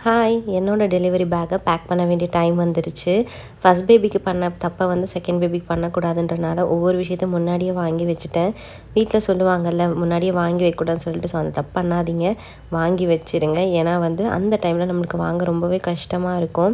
Hi என்னோட delivery பேக்கை back பண்ண வேண்டிய டைம் வந்துருச்சு. ஃபர்ஸ்ட் பேபிக்கு பண்ண தப்பை வந்து செகண்ட் பேபிக்கு பண்ணக்கூடாதுன்றனால ஒவ்வொரு விஷயத்தையும் முன்னாடியே வாங்கி வச்சுட்டேன். வீட்டில் சொல்லுவாங்கல்ல, முன்னாடியே வாங்கி வைக்கக்கூடாதுன்னு சொல்லிட்டு. ஸோ அந்த தப்பு பண்ணாதீங்க, வாங்கி வச்சுருங்க. ஏன்னா வந்து அந்த டைமில் நம்மளுக்கு வாங்க ரொம்பவே கஷ்டமாக இருக்கும்.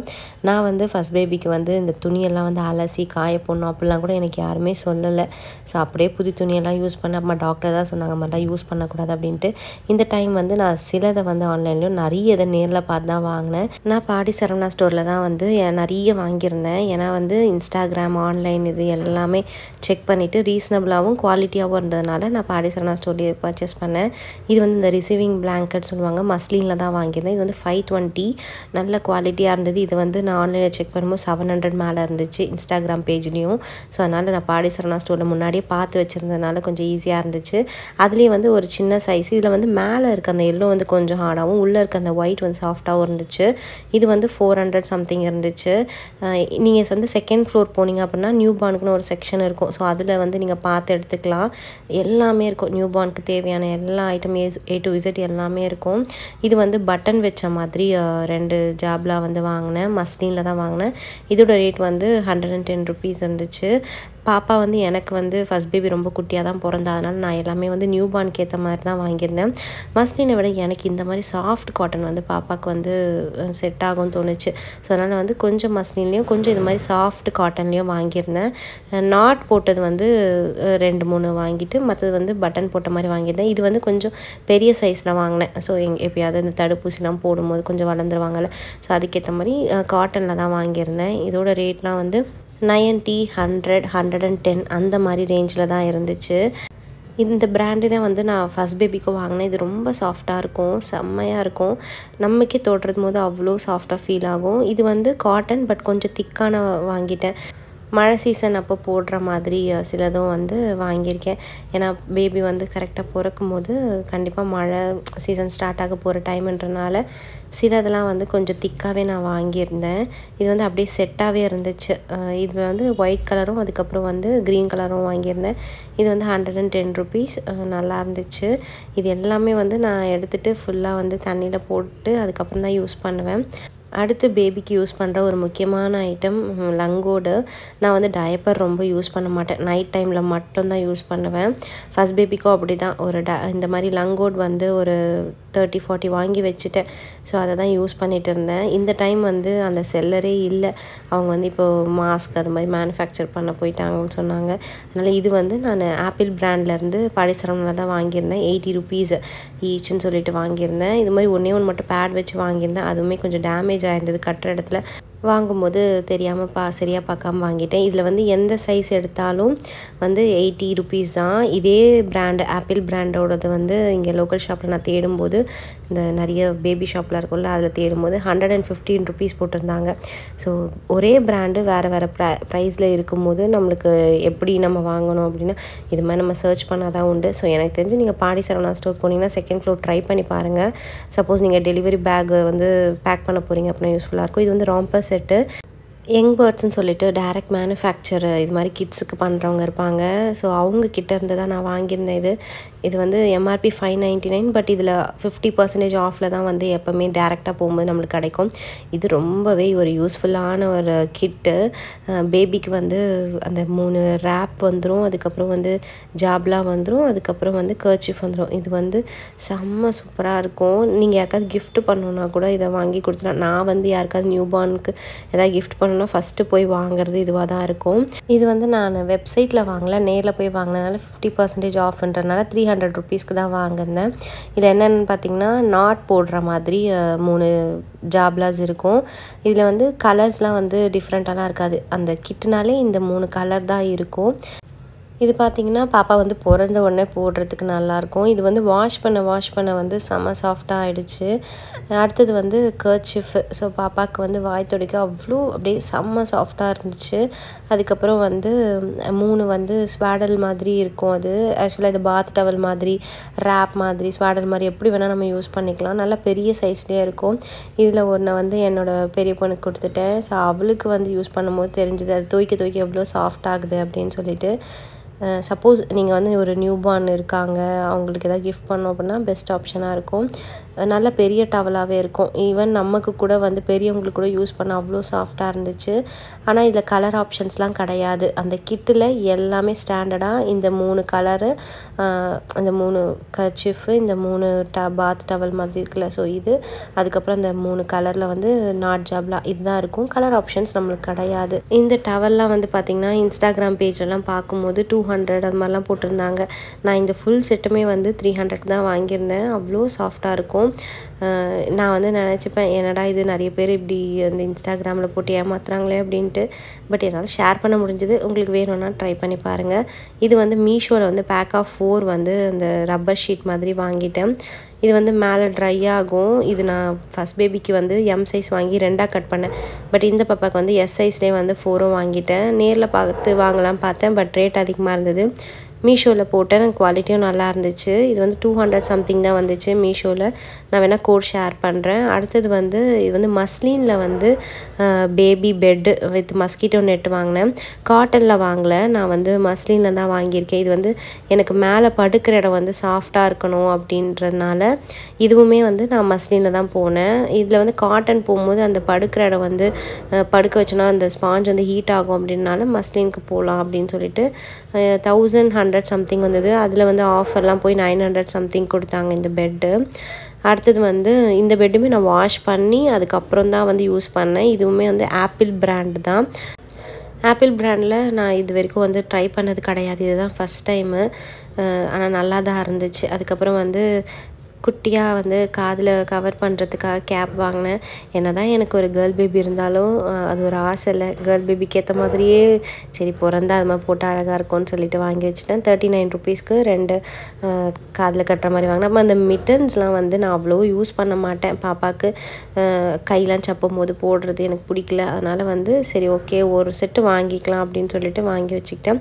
நான் வந்து ஃபர்ஸ்ட் பேபிக்கு வந்து இந்த துணியெல்லாம் வந்து அலசி காய போடணும் அப்படிலாம் கூட எனக்கு யாருமே சொல்லலை. ஸோ அப்படியே புது துணியெல்லாம் யூஸ் பண்ண அம்மா டாக்டர் தான் சொன்னாங்க, மாதிரிலாம் யூஸ் பண்ணக்கூடாது அப்படின்ட்டு. இந்த டைம் வந்து நான் சிலதை வந்து ஆன்லைன்லேயும் நிறைய இதை நேரில் பார்த்து தான் வாங்கினேன். நான் பாடி சரவணா ஸ்டோரில் தான் வந்து நிறைய வாங்கியிருந்தேன். ஏன்னா வந்து இன்ஸ்டாகிராம் ஆன்லைன் இது எல்லாமே செக் பண்ணிவிட்டு ரீசனபிளாகவும் குவாலிட்டியாகவும் இருந்ததுனால நான் பாடி சரவணா ஸ்டோர்லேயே பர்ச்சேஸ் பண்ணேன். இது வந்து இந்த ரிசீவிங் பிளாங்கெட் சொல்லுவாங்க, மஸ்லினில் தான் வாங்கியிருந்தேன். இது வந்து 520 நல்ல குவாலிட்டியாக இருந்தது. இது வந்து நான் ஆன்லைனில் செக் பண்ணும்போது 700 மேலே இருந்துச்சு இன்ஸ்டாகிராம் பேஜ்லேயும். ஸோ அதனால் நான் பாடி சரவணா ஸ்டோரில் முன்னாடியே பார்த்து வச்சுருந்ததுனால கொஞ்சம் ஈஸியாக இருந்துச்சு. அதுலேயே வந்து ஒரு சின்ன சைஸ், இதில் வந்து மேலே இருக்க அந்த எல்லோ வந்து கொஞ்சம் ஹார்டாகவும் உள்ளே இருக்க அந்த ஒயிட் வந்து சாஃப்டாகவும் இருந்துச்சு. இது வந்து 400 சம்திங் இருந்துச்சு. நீங்கள் வந்து செகண்ட் ஃப்ளோர் போனீங்க அப்படின்னா நியூ பார்னுக்குன்னு ஒரு செக்ஷன் இருக்கும். ஸோ அதில் வந்து நீங்கள் பார்த்து எடுத்துக்கலாம். எல்லாமே இருக்கும், நியூ பார்னுக்கு தேவையான எல்லா ஐட்டம் A to Z எல்லாமே இருக்கும். இது வந்து பட்டன் வச்ச மாதிரி 2 ஜாப்லாம் வந்து வாங்கினேன், மஸ்லினில் தான் வாங்கினேன். இதோட ரேட் வந்து 110 ருபீஸ் இருந்துச்சு. பாப்பா வந்து எனக்கு வந்து ஃபர்ஸ்ட் பேபி ரொம்ப குட்டியாக தான் பிறந்தா, அதனால் நான் எல்லாமே வந்து நியூ பார்னுக்கு ஏற்ற மாதிரி தான் வாங்கியிருந்தேன். மஸ்லினை விட எனக்கு இந்த மாதிரி சாஃப்ட் காட்டன் வந்து பாப்பாவுக்கு வந்து செட் ஆகும்னு தோணுச்சு. ஸோ அதனால் வந்து கொஞ்சம் மஸ்லின்லேயும் கொஞ்சம் இது மாதிரி சாஃப்ட் காட்டன்லேயும் வாங்கியிருந்தேன். நாட் போட்டது வந்து 2-3 வாங்கிட்டு மற்றது வந்து பட்டன் போட்ட மாதிரி வாங்கியிருந்தேன். இது வந்து கொஞ்சம் பெரிய சைஸில் வாங்கினேன். ஸோ எப்பயாவது இந்த தடுப்பூசிலாம் போடும்போது கொஞ்சம் வளர்ந்துருவாங்கள்ல, ஸோ அதுக்கேற்ற மாதிரி காட்டனில் தான் வாங்கியிருந்தேன். இதோட ரேட்லாம் வந்து 90, 100, 110 அந்த மாதிரி ரேஞ்சில் தான் இருந்துச்சு. இந்த பிராண்டு தான் வந்து நான் ஃபர்ஸ்ட் பேபிக்கும் வாங்கினேன். இது ரொம்ப சாஃப்டாக இருக்கும், செம்மையாக இருக்கும். நமக்கே தொடுறது போது அவ்வளோ சாஃப்டாக ஃபீல் ஆகும். இது வந்து காட்டன் பட் கொஞ்சம் திக்கான வாங்கிட்டேன். மழை சீசன் அப்போ போடுற மாதிரி சிலதும் வந்து வாங்கியிருக்கேன். ஏன்னா பேபி வந்து கரெக்டாக பிறக்கும் போது கண்டிப்பாக மழை சீசன் ஸ்டார்ட் ஆக போகிற டைம்ன்றனால சிலதெல்லாம் வந்து கொஞ்சம் திக்காகவே நான் வாங்கியிருந்தேன். இது வந்து அப்படியே செட்டாகவே இருந்துச்சு. இதில் வந்து ஒயிட் கலரும் அதுக்கப்புறம் வந்து க்ரீன் கலரும் வாங்கியிருந்தேன். இது வந்து 110 ருபீஸ். நல்லா இருந்துச்சு. இது எல்லாமே வந்து நான் எடுத்துகிட்டு ஃபுல்லாக வந்து தண்ணியில் போட்டு அதுக்கப்புறம் தான் யூஸ் பண்ணுவேன். அடுத்து பேபிக்கு யூஸ் பண்ணுற ஒரு முக்கியமான ஐட்டம் லங்கோடு. நான் வந்து டயப்பர் ரொம்ப யூஸ் பண்ண மாட்டேன், நைட் டைமில் மட்டும்தான் யூஸ் பண்ணுவேன். ஃபர்ஸ்ட் பேபிக்கும் அப்படி தான் ஒரு இந்த மாதிரி லங்கோட் வந்து ஒரு 30-40 வாங்கி வச்சுட்டேன். ஸோ அதை தான் யூஸ் பண்ணிகிட்டு இருந்தேன். இந்த டைம் வந்து அந்த செல்லரே இல்லை, அவங்க வந்து இப்போது மாஸ்க் அது மாதிரி மேனுஃபேக்சர் பண்ண போயிட்டாங்கன்னு சொன்னாங்க. அதனால் இது வந்து நான் ஆப்பிள் பிராண்ட்லேருந்து பாடி சரவணாவில் தான் வாங்கியிருந்தேன். 80 ருபீஸ் ஈச்சுன்னு சொல்லிட்டு வாங்கியிருந்தேன். இது மாதிரி ஒன்று மட்டும் பேட் வச்சு வாங்கியிருந்தேன். அதுவுமே கொஞ்சம் டேமேஜ் ஆயிருந்தது கட்டுற இடத்துல. வாங்கும்போது தெரியாமல் சரியாக பார்க்காம வாங்கிட்டேன். இதில் வந்து எந்த சைஸ் எடுத்தாலும் வந்து 80 ருபீஸ் தான். இதே பிராண்டு ஆப்பிள் பிராண்டோடது வந்து இங்கே லோக்கல் ஷாப்பில் நான் தேடும்போது, இந்த நிறைய பேபி ஷாப்பில் இருக்கும்ல அதில் தேடும்போது 115 ருபீஸ் போட்டிருந்தாங்க. ஸோ ஒரே பிராண்டு வேறு வேறு ப்ரைஸில் இருக்கும்போது நம்மளுக்கு எப்படி நம்ம வாங்கணும் அப்படின்னா இது மாதிரி நம்ம சர்ச் பண்ணால் தான் உண்டு. ஸோ எனக்கு தெரிஞ்சு நீங்கள் பாடி சரவணா ஸ்டோர் போனீங்கன்னா செகண்ட் ஃப்ளோர் ட்ரை பண்ணி பாருங்கள். சப்போஸ் நீங்கள் டெலிவரி பேக் வந்து பேக் பண்ண போகிறீங்க அப்படின்னா யூஸ்ஃபுல்லாக இருக்கும். இது வந்து ராம்பர் செட்டு. யங் பேர்ட்ஸ்ன்னு சொல்லிட்டு டைரக்ட் மேனுஃபேக்சர் இது மாதிரி கிட்ஸுக்கு பண்ணுறவங்க இருப்பாங்க. ஸோ அவங்கக்கிட்ட இருந்து தான் நான் வாங்கியிருந்தேன். இது வந்து MRP 599, பட் இதில் 50% ஆஃபில் தான் வந்து எப்போவுமே டேரெக்டாக போகும்போது நம்மளுக்கு கிடைக்கும். இது ரொம்பவே ஒரு யூஸ்ஃபுல்லான ஒரு கிட்டு. பேபிக்கு வந்து அந்த 3 ரேப் வந்துடும், அதுக்கப்புறம் வந்து ஜாப்லாம் வந்துடும், அதுக்கப்புறம் வந்து கர்ச்சீஃப் வந்துடும். இது வந்து செம்ம சூப்பராக இருக்கும். நீங்கள் யாருக்காவது கிஃப்ட் பண்ணணுன்னா கூட இதை வாங்கி கொடுத்துலாம். நான் வந்து யாருக்காவது நியூ பார்னுக்கு எதாவது கிஃப்ட் பண்ணணுன்னா ஃபஸ்ட்டு போய் வாங்குறது இதுவாக தான் இருக்கும். இது வந்து நான் வெப்சைட்டில் வாங்கலை, நேரில் போய் வாங்கினதுனால 50% ஆஃப்ன்றனால 300 ருபீஸ்க்கு தான் வாங்கியிருந்தேன். இதில் என்னென்னு பார்த்தீங்கன்னா நாட் போடுற மாதிரி 3 ஜாப்லாஸ் இருக்கும். இதில் வந்து கலர்ஸ்லாம் வந்து டிஃப்ரெண்ட்டாலாம் இருக்காது. அந்த கிட்டுனாலே இந்த 3 கலர் தான் இருக்கும். இது பார்த்திங்கன்னா பாப்பா வந்து பிறந்த உடனே போடுறதுக்கு நல்லாயிருக்கும். இது வந்து வாஷ் பண்ண வந்து செம்ம சாஃப்டாக ஆகிடுச்சு. அடுத்தது வந்து கர்ச்சீஃப். ஸோ பாப்பாவுக்கு வந்து வாய் துடைக்க அவ்வளோ அப்படியே செம்ம சாஃப்டாக இருந்துச்சு. அதுக்கப்புறம் வந்து 3 வந்து ஸ்வாடல் மாதிரி இருக்கும். அது ஆக்சுவலாக இது பாத் டவல் மாதிரி, ரேப் மாதிரி, ஸ்வாடல் மாதிரி எப்படி வேணால் நம்ம யூஸ் பண்ணிக்கலாம். நல்லா பெரிய சைஸ்லேயே இருக்கும். இதில் ஒன்று வந்து என்னோடய பெரிய பொண்ணுக்கு கொடுத்துட்டேன். ஸோ அவளுக்கு வந்து யூஸ் பண்ணும்போது தெரிஞ்சுது அது துவைக்க எவ்வளோ சாஃப்ட் ஆகுது அப்படின்னு சொல்லிட்டு. சப்போஸ் நீங்கள் வந்து ஒரு நியூ பார்ன் இருக்காங்க, அவங்களுக்கு எதாவது கிஃப்ட் பண்ணோம் அப்படின்னா பெஸ்ட் ஆப்ஷனாக இருக்கும். நல்ல பெரிய டவலாகவே இருக்கும். ஈவன் நமக்கு கூட வந்து பெரியவங்களுக்கு கூட யூஸ் பண்ண அவ்வளோ சாஃப்டாக இருந்துச்சு. ஆனால் இதில் கலர் ஆப்ஷன்ஸ்லாம் கிடையாது. அந்த கிட்டில் எல்லாமே ஸ்டாண்டர்டாக இந்த 3 கலரு, அந்த 3 கர்ச்சீஃபு, இந்த 3 பாத் டவல் மாதிரி இருக்குல்ல, ஸோ இது அதுக்கப்புறம் இந்த 3 கலரில் வந்து நாட் ஜாப்லா இதுதான் இருக்கும். கலர் ஆப்ஷன்ஸ் நம்மளுக்கு கிடையாது. இந்த டவல்லாம் வந்து பார்த்திங்கன்னா இன்ஸ்டாகிராம் பேஜெல்லாம் பார்க்கும்போது 200 அது மாதிரிலாம் போட்டிருந்தாங்க. நான் இந்த ஃபுல் செட்டுமே வந்து 300 தான் வாங்கியிருந்தேன். அவ்வளோ சாஃப்டாக இருக்கும். நான் வந்து நினச்சிப்பேன், என்னடா இது நிறைய பேர் இப்படி அந்த இன்ஸ்டாகிராமில் போட்டு ஏமாத்துறாங்களே அப்படின்ட்டு. பட் என்னால் ஷேர் பண்ண முடிஞ்சது. உங்களுக்கு வேணும்னா ட்ரை பண்ணி பாருங்கள். இது வந்து மீஷோவில் வந்து பேக் ஆஃப் 4 வந்து அந்த ரப்பர் ஷீட் மாதிரி வாங்கிட்டேன். இது வந்து மேலே ட்ரை ஆகும். இது நான் ஃபஸ்ட் பேபிக்கு வந்து எம் சைஸ் வாங்கி 2ஆக கட் பண்ணேன். பட் இந்த பாப்பாவுக்கு வந்து எஸ் சைஸ்லேயே வந்து 4ம் வாங்கிட்டேன். நேரில் பார்த்து வாங்கலாம் பார்த்தேன், பட் ரேட் அதிகமாக இருந்தது. மீஷோவில் போட்டேன். குவாலிட்டியும் நல்லா இருந்துச்சு. இது வந்து 200 சம்திங் தான் வந்துச்சு மீஷோவில். நான் வேணால் கோட் ஷேர் பண்ணுறேன். அடுத்தது வந்து இது வந்து மஸ்லினில் வந்து baby bed with mosquito net வாங்கினேன். காட்டனில் வாங்கலை, நான் வந்து மஸ்லினில் தான் வாங்கியிருக்கேன். இது வந்து எனக்கு மேலே படுக்கிற இடம் வந்து சாஃப்டாக இருக்கணும் அப்படின்றதுனால இதுவுமே வந்து நான் மஸ்லினில் தான் போனேன். இதில் வந்து காட்டன் போகும்போது அந்த படுக்கிற இடம் வந்து படுக்க வச்சோன்னா அந்த ஸ்பாஞ்ச் வந்து ஹீட் ஆகும் அப்படின்னால மஸ்லினுக்கு போகலாம் அப்படின்னு சொல்லிட்டு 1100 சம்திங் வந்தது. அதில் வந்து ஆஃபர்லாம் போய் 900 சம்திங் கொடுத்தாங்க இந்த பெட்டு. அடுத்தது வந்து இந்த பெட்டுமே நான் வாஷ் பண்ணி அதுக்கப்புறம் தான் வந்து யூஸ் பண்ணேன். இதுவுமே வந்து ஆப்பிள் பிராண்டு தான். ஆப்பிள் பிராண்டில் நான் இது வரைக்கும் வந்து ட்ரை பண்ணது கிடையாது. இதுதான் ஃபஸ்ட் டைமு. ஆனால் நல்லா தான் இருந்துச்சு. அதுக்கப்புறம் வந்து குட்டியாக வந்து காதில் கவர் பண்ணுறதுக்காக கேப் வாங்கினேன். என்ன தான் எனக்கு ஒரு கேர்ள் பேபி இருந்தாலும் அது ஒரு ஆசை இல்லை. கேர்ள் பேபிக்கு ஏற்ற மாதிரியே சரி பிறந்தா அது மாதிரி போட்டு அழகாக இருக்கும்னு சொல்லிட்டு வாங்கி வச்சுட்டேன். 39 ருபீஸ்க்கு 2 காதில் கட்டுற மாதிரி வாங்கினேன். அப்போ அந்த மிட்டன்ஸ்லாம் வந்து நான் அவ்வளோ யூஸ் பண்ண மாட்டேன். பாப்பாவுக்கு கையெல்லாம் சப்பும் போது போடுறது எனக்கு பிடிக்கல. அதனால் வந்து சரி ஓகே ஒரு செட்டு வாங்கிக்கலாம் அப்படின்னு சொல்லிட்டு வாங்கி வச்சுக்கிட்டேன்.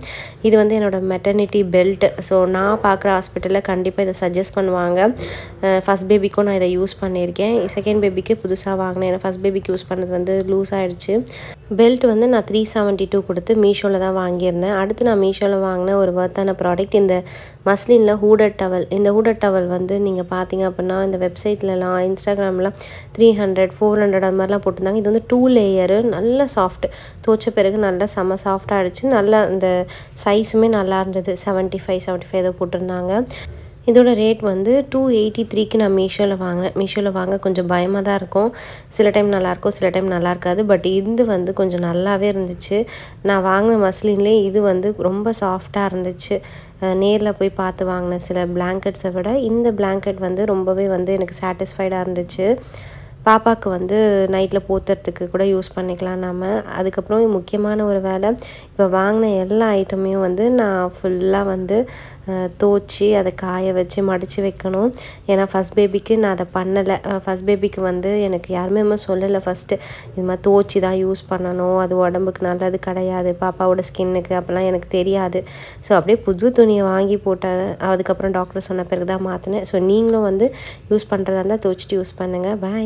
இது வந்து என்னோடய மெட்டர்னிட்டி பெல்ட். ஸோ நான் பார்க்குற ஹாஸ்பிட்டலில் கண்டிப்பாக இதை சஜஸ்ட் பண்ணுவாங்க. ஃபஸ்ட் பேபிக்கும் நான் இதை யூஸ் பண்ணியிருக்கேன். செகண்ட் பேபிக்கு புதுசாக வாங்கினேன். ஏன்னா ஃபஸ்ட் பேபிக்கு யூஸ் பண்ணது வந்து லூஸ் ஆகிடுச்சு. பெல்ட் வந்து நான் 372 கொடுத்து மீஷோவில் தான் வாங்கியிருந்தேன். அடுத்து நான் மீஷோவில் வாங்கின ஒரு வர்த்தான ப்ராடக்ட் இந்த மஸ்லினில் ஹூடட் டவல். இந்த ஹூடட் டவல் வந்து நீங்கள் பார்த்தீங்க அப்படின்னா இந்த வெப்சைட்லலாம் இன்ஸ்டாகிராம்லாம் 300 400 அது மாதிரிலாம் போட்டிருந்தாங்க. இது வந்து 2 லேயரு, நல்ல சாஃப்ட். துவைச்ச பிறகு நல்லா செம்ம சாஃப்டாக ஆகிடுச்சு. நல்லா இந்த சைஸுமே நல்லா இருந்தது. 75 ஏதோ போட்டிருந்தாங்க. இதோட ரேட் வந்து 283க்கு நான் மீஷோவில் வாங்கினேன். மீஷோவில் வாங்க கொஞ்சம் பயமாக தான் இருக்கும். சில டைம் நல்லாயிருக்கும், சில டைம் நல்லா இருக்காது. பட் இது வந்து கொஞ்சம் நல்லாவே இருந்துச்சு. நான் வாங்கின மஸ்லின்லேயே இது வந்து ரொம்ப சாஃப்டாக இருந்துச்சு. நேரில் போய் பார்த்து வாங்கினேன் சில பிளாங்கெட்ஸை விட இந்த பிளாங்கெட் வந்து ரொம்பவே வந்து எனக்கு சாட்டிஸ்ஃபைடாக இருந்துச்சு. பாப்பாவுக்கு வந்து நைட்டில் போத்துறதுக்கு கூட யூஸ் பண்ணிக்கலாம் நம்ம. அதுக்கப்புறம் முக்கியமான ஒரு வேலை, இப்போ வாங்கின எல்லா ஐட்டமையும் வந்து நான் ஃபுல்லாக வந்து துவச்சி அதை காய வச்சு மடித்து வைக்கணும். ஏன்னா ஃபஸ்ட் பேபிக்கு நான் அதை பண்ணலை. ஃபஸ்ட் பேபிக்கு வந்து எனக்கு யாருமே சொல்லலை ஃபஸ்ட்டு இது மாதிரி துவச்சி தான் யூஸ் பண்ணணும், அது உடம்புக்கு நல்லது கிடையாது, பாப்பாவோட ஸ்கின்னுக்கு அப்போலாம் எனக்கு தெரியாது. ஸோ அப்படியே புது துணியை வாங்கி போட்டேன். அதுக்கப்புறம் டாக்டர் சொன்ன பிறகு தான் மாற்றினேன். ஸோ நீங்களும் வந்து யூஸ் பண்ணுறதா இருந்தால் துவச்சிட்டு யூஸ் பண்ணுங்கள். பாய்.